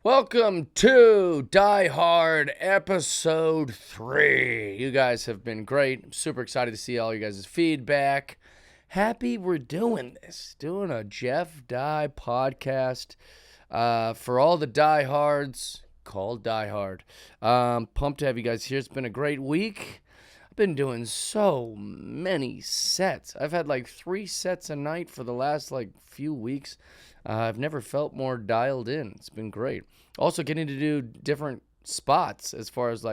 Welcome to Die Hard Episode 3. You guys have been great. I'm super excited to see all you guys' feedback. Happy we're doing this. Doing a Jeff Die podcast for all the diehards called Die Hard. Pumped to have you guys here. It's been a great week. I've been doing so many sets. I've had like 3 sets a night for the last few weeks. I've never felt more dialed in. It's been great. Also getting to do different spots as far as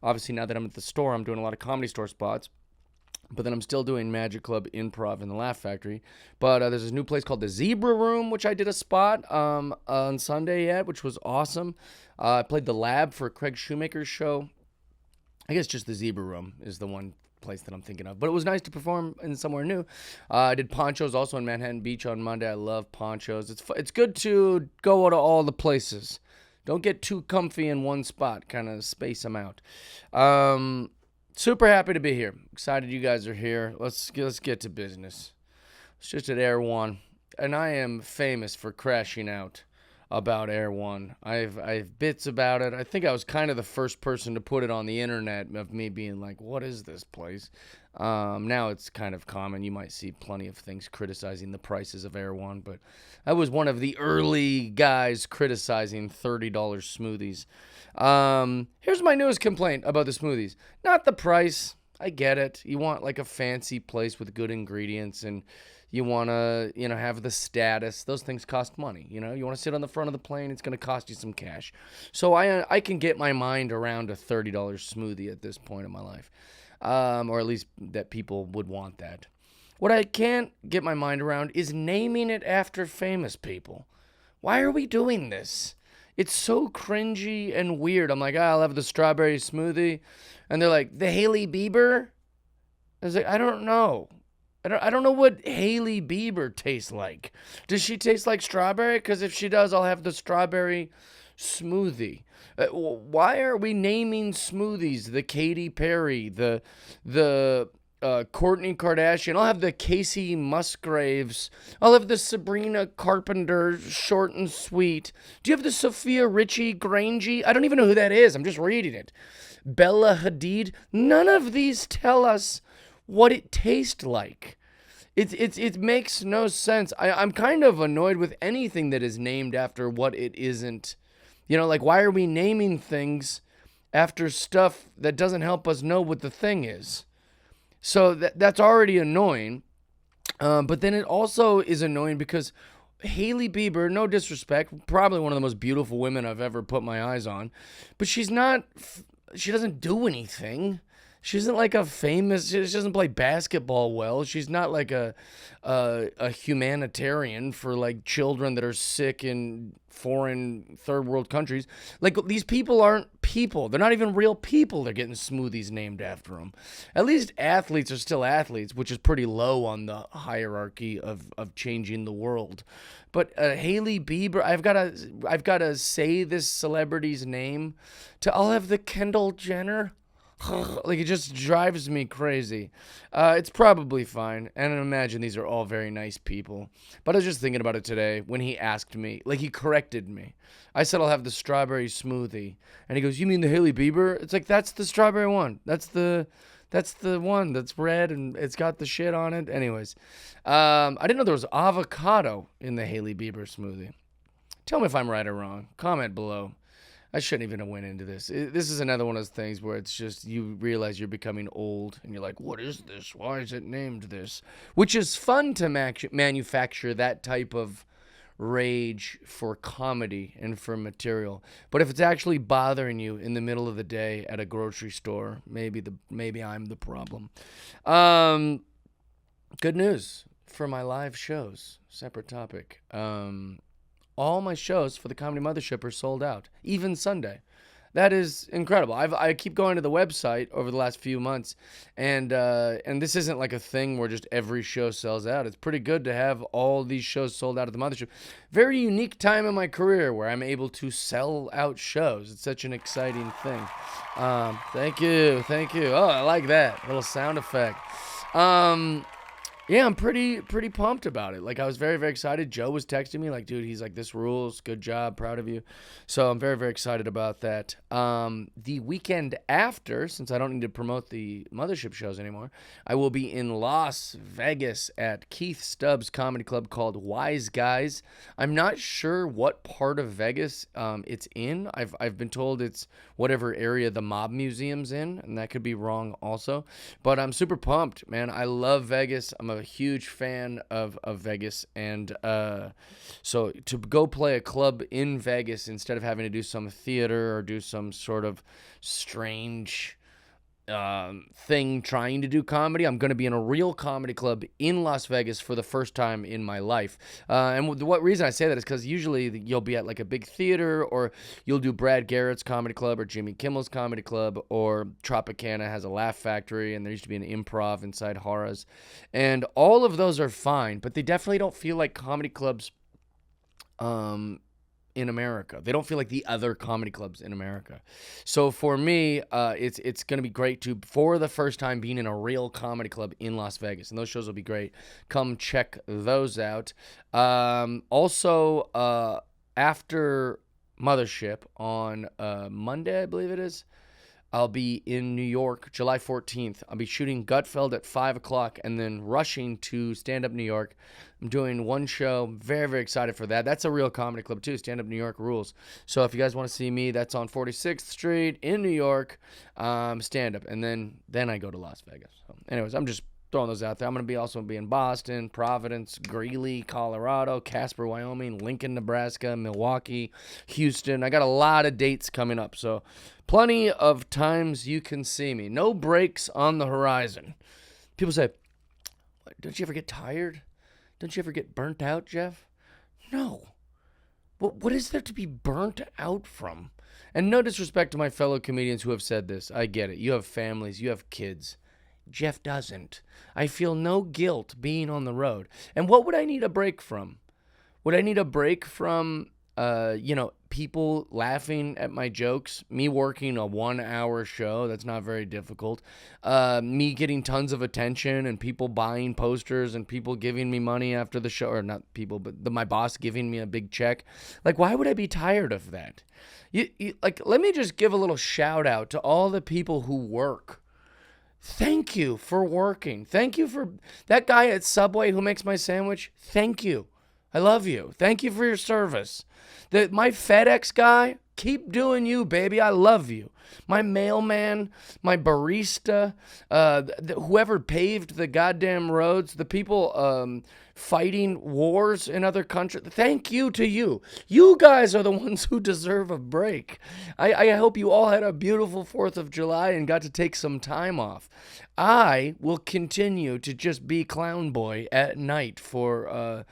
obviously now that I'm at the store, I'm doing a lot of Comedy Store spots. But then I'm still doing Magic Club Improv in the Laugh Factory. But there's this new place called the Zebra Room, which I did a spot on Sunday yet, which was awesome. I played the Lab for Craig Shoemaker's show. I guess just the Zebra Room is the one place that I'm thinking of. But it was nice to perform in somewhere new. I did Ponchos also in Manhattan Beach on Monday. I love Ponchos. It's good to go to all the places. Don't get too comfy in one spot. Kind of space them out. Super happy to be here. Excited you guys are here. Let's get to business. It's just at Air One, and I am famous for crashing out about Air One. I've bits about it. I think I was kind of the first person to put it on the internet of me being like, what is this place? Now it's kind of common. You might see plenty of things criticizing the prices of Air One, but I was one of the early guys criticizing $30 smoothies. Here's my newest complaint about the smoothies. Not the price. I get it. You want like a fancy place with good ingredients and you want to, have the status. Those things cost money, You want to sit on the front of the plane, it's going to cost you some cash. So I can get my mind around a $30 smoothie at this point in my life. Or at least that people would want that. What I can't get my mind around is naming it after famous people. Why are we doing this? It's so cringy and weird. I'm like, I'll have the strawberry smoothie. And they're like, the Hailey Bieber? I was like, I don't know. I don't know what Hailey Bieber tastes like. Does she taste like strawberry? Because if she does, I'll have the strawberry smoothie. Why are we naming smoothies the Katy Perry, the Kourtney Kardashian? I'll have the Casey Musgraves. I'll have the Sabrina Carpenter short and sweet. Do you have the Sophia Richie Grangey? I don't even know who that is. I'm just reading it. Bella Hadid. None of these tell us what it tastes like. It makes no sense. I'm kind of annoyed with anything that is named after what it isn't. Why are we naming things after stuff that doesn't help us know what the thing is? So that's already annoying. But then it also is annoying because Hailey Bieber, no disrespect, probably one of the most beautiful women I've ever put my eyes on, but she doesn't do anything. She isn't like a famous, she doesn't play basketball well. She's not like a humanitarian for like children that are sick in foreign third world countries. Like these people aren't people. They're not even real people. They're getting smoothies named after them. At least athletes are still athletes, which is pretty low on the hierarchy of changing the world. But Hailey Bieber, I've gotta say this celebrity's name I'll have the Kendall Jenner. It just drives me crazy. It's probably fine. And I imagine these are all very nice people. But I was just thinking about it today when he asked me, he corrected me. I said I'll have the strawberry smoothie. And he goes, you mean the Hailey Bieber? It's like, that's the strawberry one. That's the one that's red and it's got the shit on it. Anyways, I didn't know there was avocado in the Hailey Bieber smoothie. Tell me if I'm right or wrong. Comment below. I shouldn't even have went into this. This is another one of those things where it's just you realize you're becoming old and you're like, what is this? Why is it named this? Which is fun to manufacture that type of rage for comedy and for material. But if it's actually bothering you in the middle of the day at a grocery store, maybe I'm the problem. Good news for my live shows. Separate topic. All my shows for the Comedy Mothership are sold out, even Sunday. That is incredible. I keep going to the website over the last few months, and this isn't like a thing where just every show sells out. It's pretty good to have all these shows sold out at the Mothership. Very unique time in my career where I'm able to sell out shows. It's such an exciting thing. Thank you. Oh, I like that little sound effect. Yeah, I'm pretty pumped about it. Like I was very very excited. Joe was texting me like, dude, he's like, this rules. Good job, proud of you. So I'm very very excited about that. The weekend after, since I don't need to promote the mothership shows anymore, I will be in Las Vegas at Keith Stubbs Comedy Club called Wise Guys. I'm not sure what part of Vegas it's in. I've been told it's whatever area the Mob Museum's in, and that could be wrong also. But I'm super pumped, man. I love Vegas. I'm a huge fan of Vegas. And so to go play a club in Vegas instead of having to do some theater or do some sort of strange thing trying to do comedy. I'm going to be in a real comedy club in Las Vegas for the first time in my life. And what reason I say that is because usually you'll be at like a big theater, or you'll do Brad Garrett's comedy club or Jimmy Kimmel's comedy club, or Tropicana has a Laugh Factory, and there used to be an Improv inside Harrah's. And all of those are fine, but they definitely don't feel like comedy clubs in America. They don't feel like the other comedy clubs in America. So for me, it's going to be great to, for the first time, being in a real comedy club in Las Vegas. And those shows will be great. Come check those out. Also, after Mothership on Monday, I believe it is, I'll be in New York, July 14th. I'll be shooting Gutfeld at 5 o'clock and then rushing to Stand Up New York. I'm doing one show. Very, very excited for that. That's a real comedy club, too. Stand Up New York rules. So if you guys want to see me, that's on 46th Street in New York, stand up. And then I go to Las Vegas. So anyways, I'm just throwing those out there. I'm going to be also be in Boston, Providence, Greeley, Colorado, Casper, Wyoming, Lincoln, Nebraska, Milwaukee, Houston. I got a lot of dates coming up, so plenty of times you can see me. No breaks on the horizon. People say, don't you ever get tired? Don't you ever get burnt out, Jeff? No. What is there to be burnt out from? And no disrespect to my fellow comedians who have said this. I get it. You have families. You have kids. Jeff doesn't. I feel no guilt being on the road. And what would I need a break from? Would I need a break from, people laughing at my jokes? Me working a 1-hour show, that's not very difficult. Me getting tons of attention and people buying posters and people giving me money after the show, or not people, but my boss giving me a big check. Like, why would I be tired of that? Let me just give a little shout out to all the people who work. Thank you for working. Thank you for that guy at Subway who makes my sandwich. Thank you. I love you. Thank you for your service. My FedEx guy, keep doing you, baby. I love you. My mailman, my barista, whoever paved the goddamn roads, the people fighting wars in other countries. Thank you to you. You guys are the ones who deserve a break. I hope you all had a beautiful 4th of July and got to take some time off. I will continue to just be clown boy at night for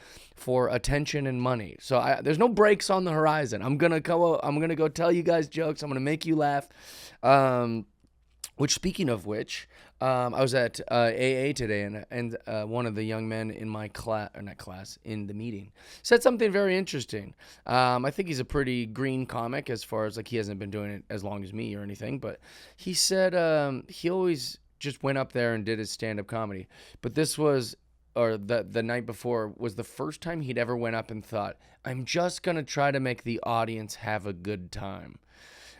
attention and money. So there's no breaks on the horizon. I'm gonna go tell you guys jokes. I'm gonna make you laugh. Which, speaking of which, I was at AA today, and one of the young men in my in the meeting, said something very interesting. I think he's a pretty green comic as far as, like, he hasn't been doing it as long as me or anything, but he said he always just went up there and did his stand-up comedy. But this was, or the night before, was the first time he'd ever went up and thought, I'm just going to try to make the audience have a good time.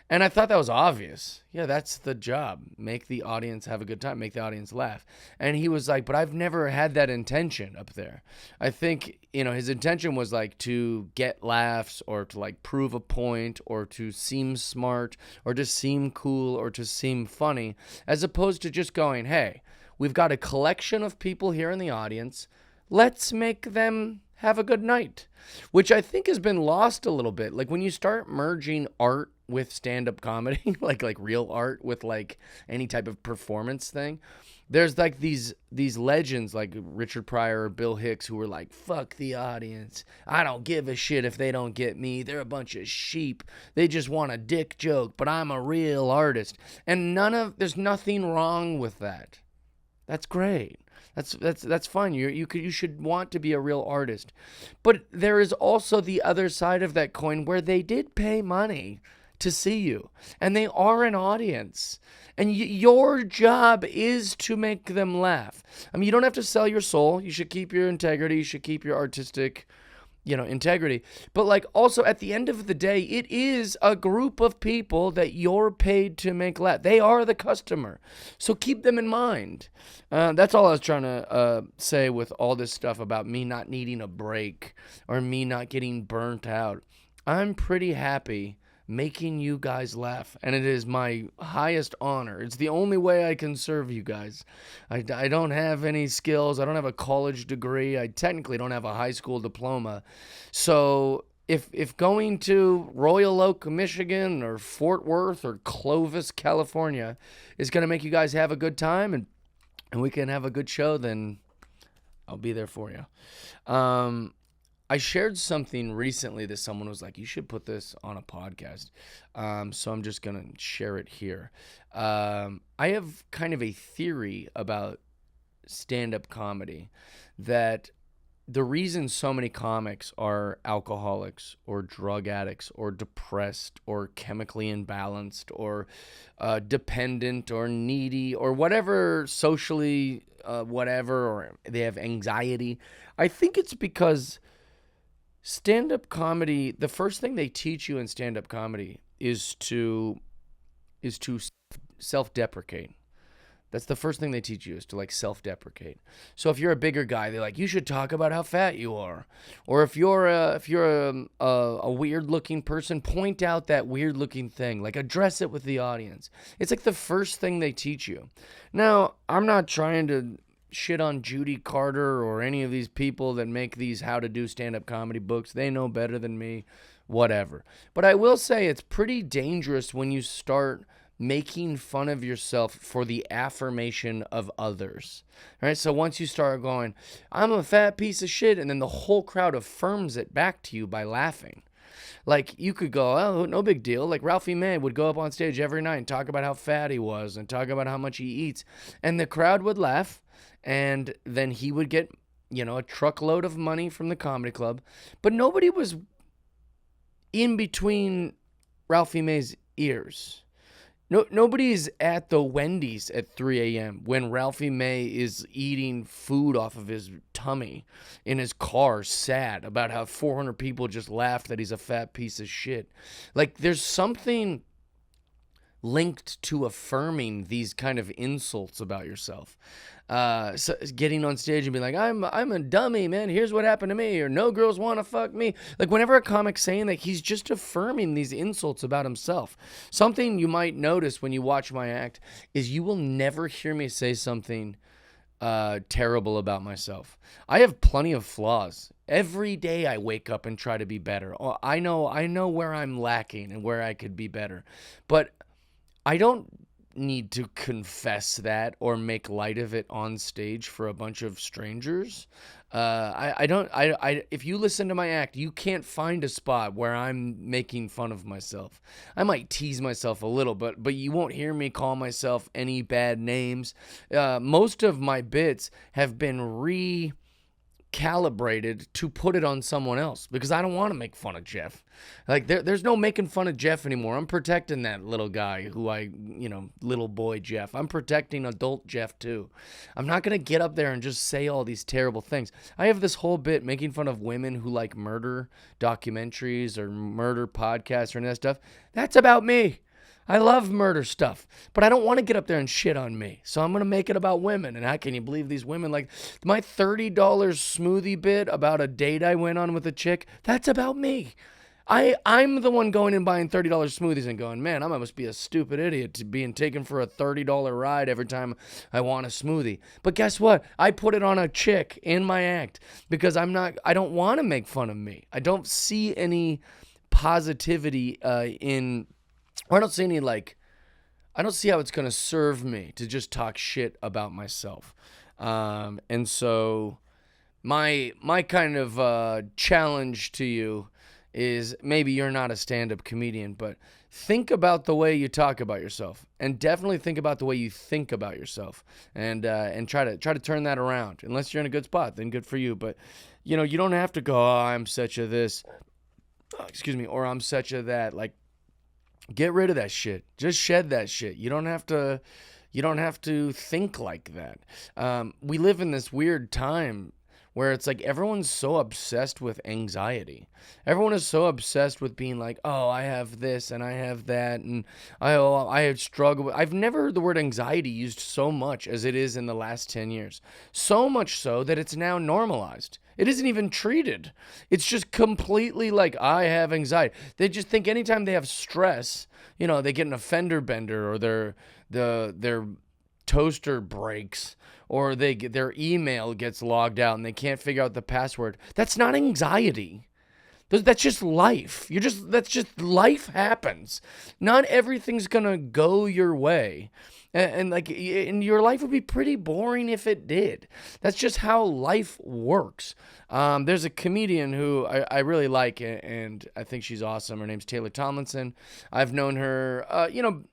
And I thought that was obvious. Yeah, that's the job. Make the audience have a good time. Make the audience laugh. And he was like, but I've never had that intention up there. I think, his intention was like to get laughs, or to like prove a point, or to seem smart, or to seem cool, or to seem funny, as opposed to just going, hey, we've got a collection of people here in the audience. Let's make them have a good night, which I think has been lost a little bit. Like, when you start merging art with stand-up comedy, like real art with like any type of performance thing, there's like these legends like Richard Pryor or Bill Hicks who were like, fuck the audience. I don't give a shit if they don't get me. They're a bunch of sheep. They just want a dick joke, but I'm a real artist. And there's nothing wrong with that. That's great. That's fun. You should want to be a real artist. But there is also the other side of that coin where they did pay money to see you, and they are an audience. And your job is to make them laugh. I mean, you don't have to sell your soul. You should keep your integrity. You should keep your artistic, integrity. But like also at the end of the day, it is a group of people that you're paid to make laugh. They are the customer. So keep them in mind. That's all I was trying to say with all this stuff about me not needing a break or me not getting burnt out. I'm pretty happy making you guys laugh, and it is my highest honor. It's the only way I can serve you guys. I don't have any skills. I don't have a college degree. I technically don't have a high school diploma. So if going to Royal Oak, Michigan, or Fort Worth, or Clovis, California is going to make you guys have a good time and we can have a good show, then I'll be there for you. I shared something recently that someone was like, you should put this on a podcast. So I'm just going to share it here. I have kind of a theory about stand-up comedy that the reason so many comics are alcoholics or drug addicts or depressed or chemically imbalanced or dependent or needy or whatever socially, whatever, or they have anxiety. I think it's because stand-up comedy, the first thing they teach you in stand-up comedy is to self-deprecate. That's the first thing they teach you, is to like self-deprecate. So if you're a bigger guy, they're like, you should talk about how fat you are. Or if you're a weird-looking person, point out that weird-looking thing. Like address it with the audience. It's like the first thing they teach you. Now, I'm not trying to shit on Judy Carter or any of these people that make these how to do stand-up comedy books. They know better than me, whatever. But I will say it's pretty dangerous when you start making fun of yourself for the affirmation of others. All right? So once you start going, I'm a fat piece of shit, and then the whole crowd affirms it back to you by laughing. Like, you could go, oh, no big deal. Like, Ralphie May would go up on stage every night and talk about how fat he was and talk about how much he eats. And the crowd would laugh. And then he would get, a truckload of money from the comedy club. But nobody was in between Ralphie May's ears. Nobody's at the Wendy's at 3 a.m. when Ralphie May is eating food off of his tummy in his car, sad about how 400 people just laughed that he's a fat piece of shit. Like, there's something linked to affirming these kind of insults about yourself. So getting on stage and being like, I'm a dummy, man. Here's what happened to me. Or no girls want to fuck me. Like, whenever a comic's saying that, he's just affirming these insults about himself. Something you might notice when you watch my act is you will never hear me say something terrible about myself. I have plenty of flaws. Every day I wake up and try to be better. I know where I'm lacking and where I could be better. But I don't need to confess that or make light of it on stage for a bunch of strangers. If you listen to my act, you can't find a spot where I'm making fun of myself. I might tease myself a little, but you won't hear me call myself any bad names. Most of my bits have been recalibrated to put it on someone else because I don't want to make fun of Jeff. Like, there's no making fun of Jeff anymore. I'm protecting that little guy little boy Jeff. I'm protecting adult Jeff too. I'm not going to get up there and just say all these terrible things. I have this whole bit making fun of women who like murder documentaries or murder podcasts or any of that stuff. That's about me. I love murder stuff, but I don't want to get up there and shit on me. So I'm going to make it about women. And how can you believe these women? Like, my $30 smoothie bit about a date I went on with a chick, that's about me. I'm the one going and buying $30 smoothies and going, man, I must be a stupid idiot to being taken for a $30 ride every time I want a smoothie. But guess what? I put it on a chick in my act because I don't want to make fun of me. I don't see any positivity I don't see how it's going to serve me to just talk shit about myself. And so my kind of challenge to you is, maybe you're not a stand-up comedian, but think about the way you talk about yourself, and definitely think about the way you think about yourself, and try to turn that around. Unless you're in a good spot, then good for you. But you don't have to go, oh, I'm such a this, or I'm such a that. Like, Get rid of that shit. Just shed that shit. You don't have to think like that. We live in this weird time where it's like everyone's so obsessed with anxiety. Everyone is so obsessed with being like, oh, I have this and I have that, and I have struggled. I've never heard the word anxiety used so much as it is in the last 10 years. So much so that it's now normalized. It isn't even treated. It's just completely like, I have anxiety. They just think anytime they have stress, they get an offender bender, or their toaster breaks, or their email gets logged out and they can't figure out the password. That's not anxiety. That's just life. That's just life happens. Not everything's gonna go your way. And your life would be pretty boring if it did. That's just how life works. There's a comedian who I really like, and I think she's awesome. Her name's Taylor Tomlinson. I've known her,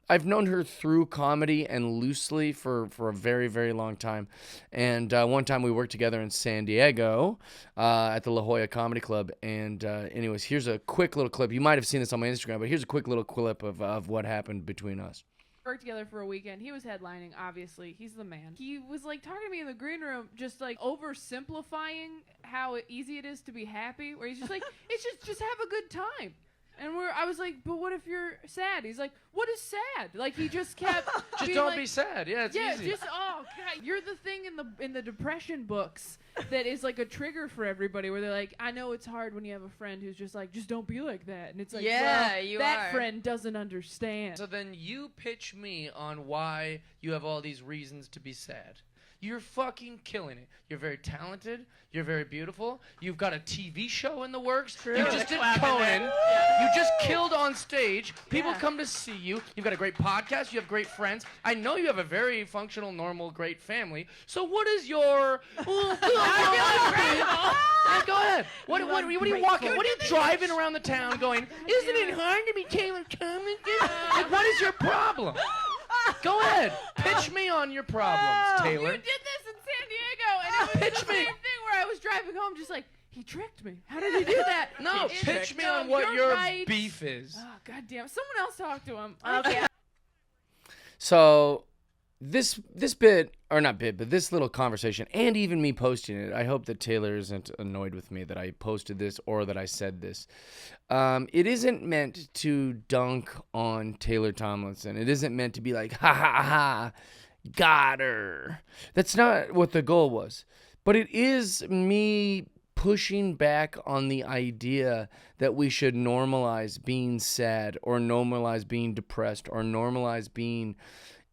I've known her through comedy and loosely for a very, very long time. And one time we worked together in San Diego at the La Jolla Comedy Club. And anyways, here's a quick little clip. You might have seen this on my Instagram, but here's a quick little clip of what happened between us. Worked together for a weekend. He was headlining, obviously. He's the man. He was like talking to me in the green room, just like oversimplifying how easy it is to be happy, where he's just like, it's just have a good time. And I was like, but what if you're sad? He's like, what is sad? Like, he just kept just don't be sad. Yeah, it's easy. Oh god, you're the thing in the depression books that is like a trigger for everybody, where they're like, I know it's hard when you have a friend who's just like, just don't be like that. And it's like, that friend doesn't understand. So then you pitch me on why you have all these reasons to be sad. You're fucking killing it. You're very talented. You're very beautiful. You've got a TV show in the works. True. You just did Conan. You just killed on stage. People come to see you. You've got a great podcast. You have great friends. I know you have a very functional, normal, great family. So what is your... Go ahead. What are you walking? What are you driving around the town going, isn't it hard to be Taylor Tomlinson? Like, what is your problem? Go ahead. Pitch me on your problems, Taylor. You did this in San Diego, and it was the same thing where I was driving home just like, he tricked me. How did he do that? No, pitch me on what your beef is. Oh, goddamn. Someone else talk to him. Okay. So this bit, or not bit, but this little conversation, and even me posting it, I hope that Taylor isn't annoyed with me that I posted this or that I said this. It isn't meant to dunk on Taylor Tomlinson. It isn't meant to be like, ha ha ha, got her. That's not what the goal was. But it is me pushing back on the idea that we should normalize being sad, or normalize being depressed, or normalize being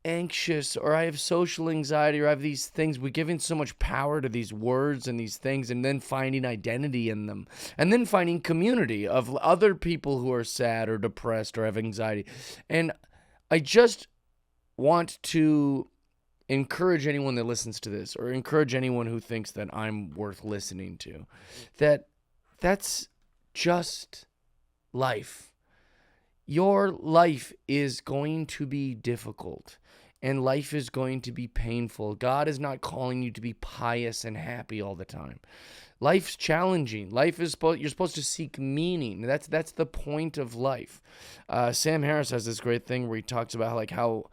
anxious, or I have social anxiety, or I have these things. We're giving so much power to these words and these things, and then finding identity in them, and then finding community of other people who are sad or depressed or have anxiety. And I just want to encourage anyone that listens to this, or encourage anyone who thinks that I'm worth listening to, that's just life. Your life is going to be difficult, and life is going to be painful. God is not calling you to be pious and happy all the time. Life's challenging. You're supposed to seek meaning. That's the point of life. Sam Harris has this great thing where he talks about like how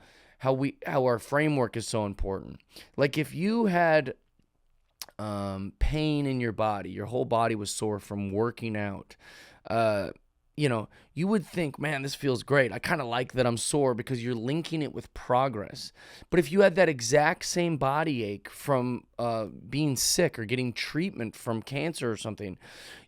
our framework is so important. Like if you had pain in your body, your whole body was sore from working out, you would think, man, this feels great. I kind of like that I'm sore, because you're linking it with progress. But if you had that exact same body ache from being sick or getting treatment from cancer or something,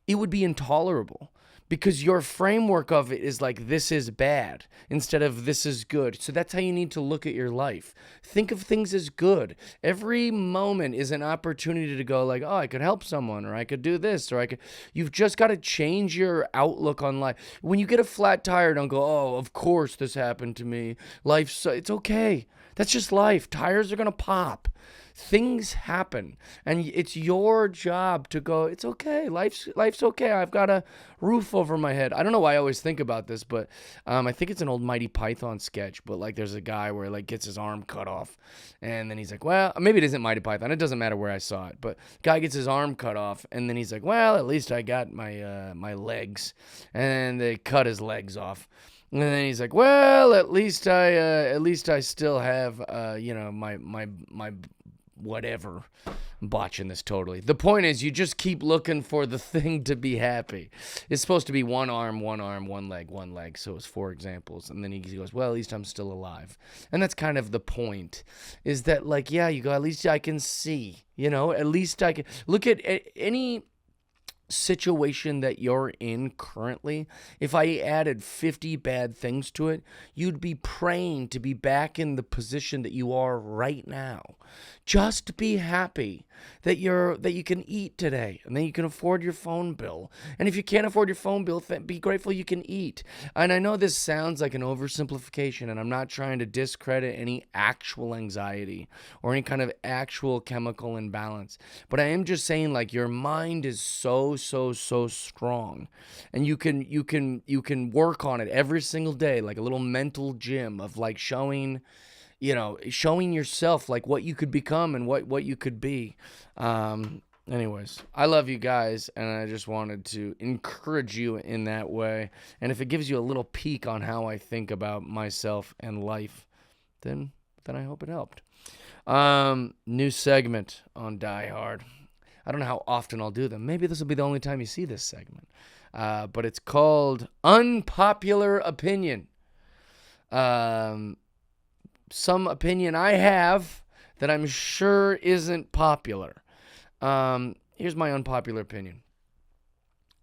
it would be intolerable. Because your framework of it is like, this is bad instead of this is good. So that's how you need to look at your life. Think of things as good. Every moment is an opportunity to go like, oh, I could help someone, or I could do this, or you've just got to change your outlook on life. When you get a flat tire, don't go, oh, of course this happened to me. It's okay. That's just life. Tires are going to pop. Things happen, and it's your job to go, it's okay. Life's okay. I've got a roof over my head. I don't know why I always think about this, but I think it's an old Mighty Python sketch, but like there's a guy where like gets his arm cut off, and then he's like, well, maybe it isn't Mighty Python. It doesn't matter where I saw it, but guy gets his arm cut off, and then he's like, well, at least I got my legs, and they cut his legs off. And then he's like, "Well, at least I still have, my whatever." I'm botching this totally. The point is, you just keep looking for the thing to be happy. It's supposed to be one arm, one leg. So it's 4 examples. And then he goes, "Well, at least I'm still alive." And that's kind of the point, is that, like, yeah, you go, at least I can see, at least I can look at any situation that you're in currently. If I added 50 bad things to it, you'd be praying to be back in the position that you are right now. Just be happy that you can eat today, and then you can afford your phone bill. And if you can't afford your phone bill, be grateful you can eat. And I know this sounds like an oversimplification, and I'm not trying to discredit any actual anxiety or any kind of actual chemical imbalance, but I am just saying, like, your mind is so strong, and you can work on it every single day, like a little mental gym of, like, showing yourself, like, what you could become and what you could be. Anyways, I love you guys, and I just wanted to encourage you in that way. And if it gives you a little peek on how I think about myself and life, then I hope it helped. New segment on Die Hard. I don't know how often I'll do them. Maybe this will be the only time you see this segment. But it's called Unpopular Opinion. Some opinion I have that I'm sure isn't popular. Here's my unpopular opinion.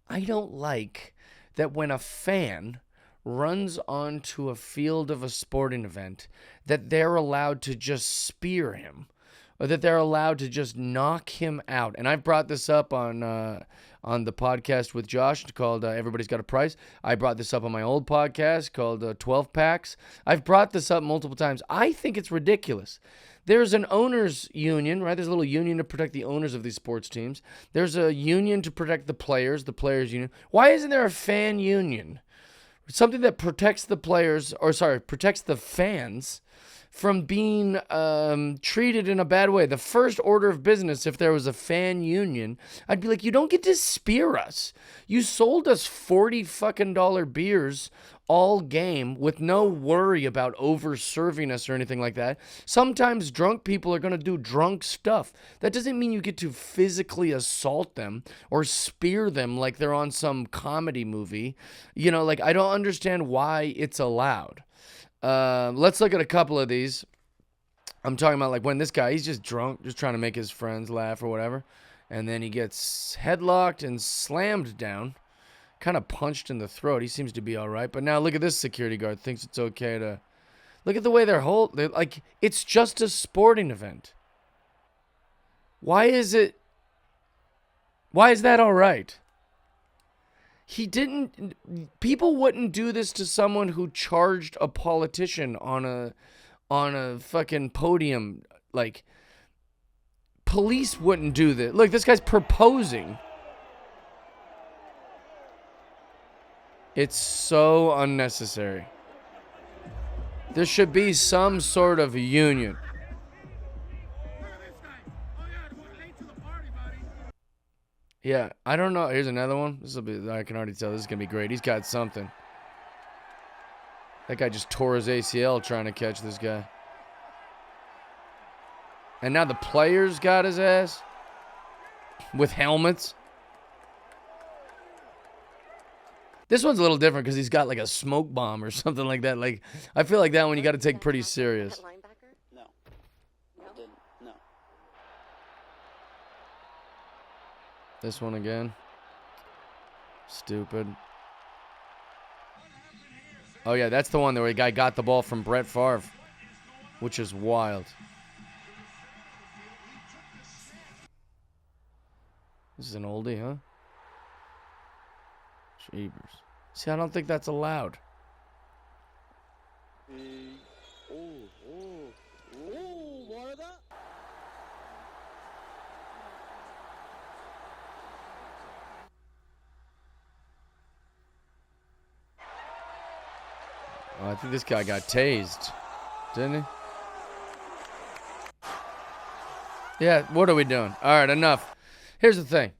I don't like that when a fan runs onto a field of a sporting event, that they're allowed to just spear him, or that they're allowed to just knock him out. And I've brought this up on the podcast with Josh called Everybody's Got a Price. I brought this up on my old podcast called 12 Packs. I've brought this up multiple times. I think it's ridiculous. There's an owners union, right? There's a little union to protect the owners of these sports teams. There's a union to protect the players union. Why isn't there a fan union? Something that protects the protects the fans from being treated in a bad way. The first order of business, if there was a fan union, I'd be like, you don't get to spear us. You sold us $40 fucking beers all game with no worry about over serving us or anything like that. Sometimes drunk people are going to do drunk stuff. That doesn't mean you get to physically assault them or spear them like they're on some comedy movie. Like, I don't understand why it's allowed. Let's look at a couple of these. I'm talking about, like, when this guy, he's just drunk, just trying to make his friends laugh or whatever, and then he gets headlocked and slammed down, kind of punched in the throat. He seems to be all right. But now look at this security guard, thinks it's okay to... Look at the way they're like, it's just a sporting event. Why is that all right? People wouldn't do this to someone who charged a politician on a fucking podium. Like, police wouldn't do this. Look, this guy's proposing. It's so unnecessary. There should be some sort of union. Yeah, I don't know. Here's another one. I can already tell this is going to be great. He's got something. That guy just tore his ACL trying to catch this guy. And now the players got his ass with helmets. This one's a little different because he's got, like, a smoke bomb or something like that. Like, I feel like that one you got to take pretty serious. No. I didn't. No. This one again. Stupid. Oh, yeah, that's the one where the guy got the ball from Brett Favre, which is wild. This is an oldie, huh? Jeebers. See, I don't think that's allowed. Oh, I think this guy got tased, didn't he? Yeah, what are we doing? All right, enough. Here's the thing.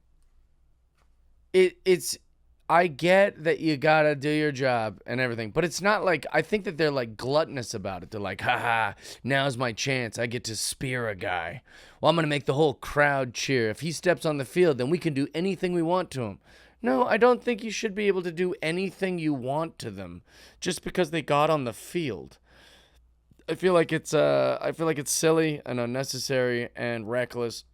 I get that you gotta do your job and everything, but it's not like, I think that they're like gluttonous about it. They're like, haha, now's my chance. I get to spear a guy. Well, I'm gonna make the whole crowd cheer. If he steps on the field, then we can do anything we want to him. No, I don't think you should be able to do anything you want to them just because they got on the field. I feel like it's silly and unnecessary and reckless.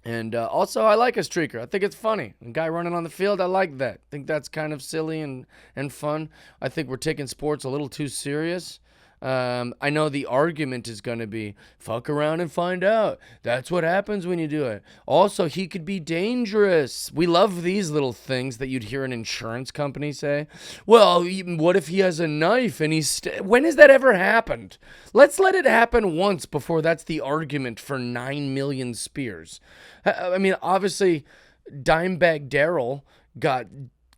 And also, I like a streaker. I think it's funny. A guy running on the field, I like that. I think that's kind of silly and fun. I think we're taking sports a little too serious. I know the argument is going to be, fuck around and find out. That's what happens when you do it. Also, he could be dangerous. We love these little things that you'd hear an insurance company say. Well, what if he has a knife and when has that ever happened? Let's let it happen once before that's the argument for 9 million spears. I mean, obviously, Dimebag Darrell got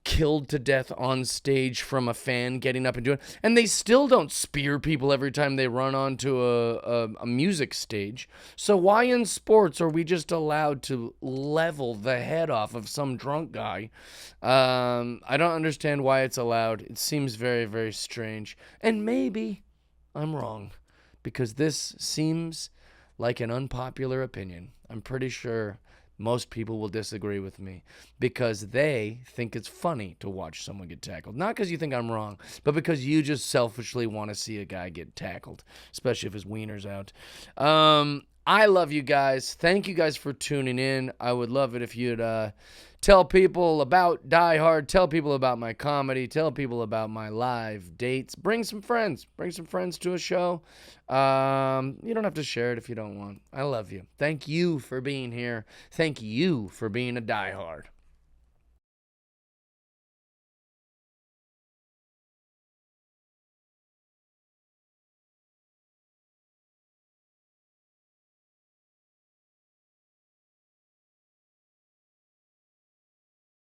killed to death on stage from a fan getting up and doing it. And they still don't spear people every time they run onto a music stage. So why in sports are we just allowed to level the head off of some drunk guy? I don't understand why it's allowed. It seems very, very strange. And maybe I'm wrong, because this seems like an unpopular opinion. I'm pretty sure most people will disagree with me because they think it's funny to watch someone get tackled. Not because you think I'm wrong, but because you just selfishly want to see a guy get tackled, especially if his wiener's out. I love you guys. Thank you guys for tuning in. I would love it if you'd tell people about Die Hard, tell people about my comedy, tell people about my live dates. Bring some friends. Bring some friends to a show. You don't have to share it if you don't want. I love you. Thank you for being here. Thank you for being a Die Hard.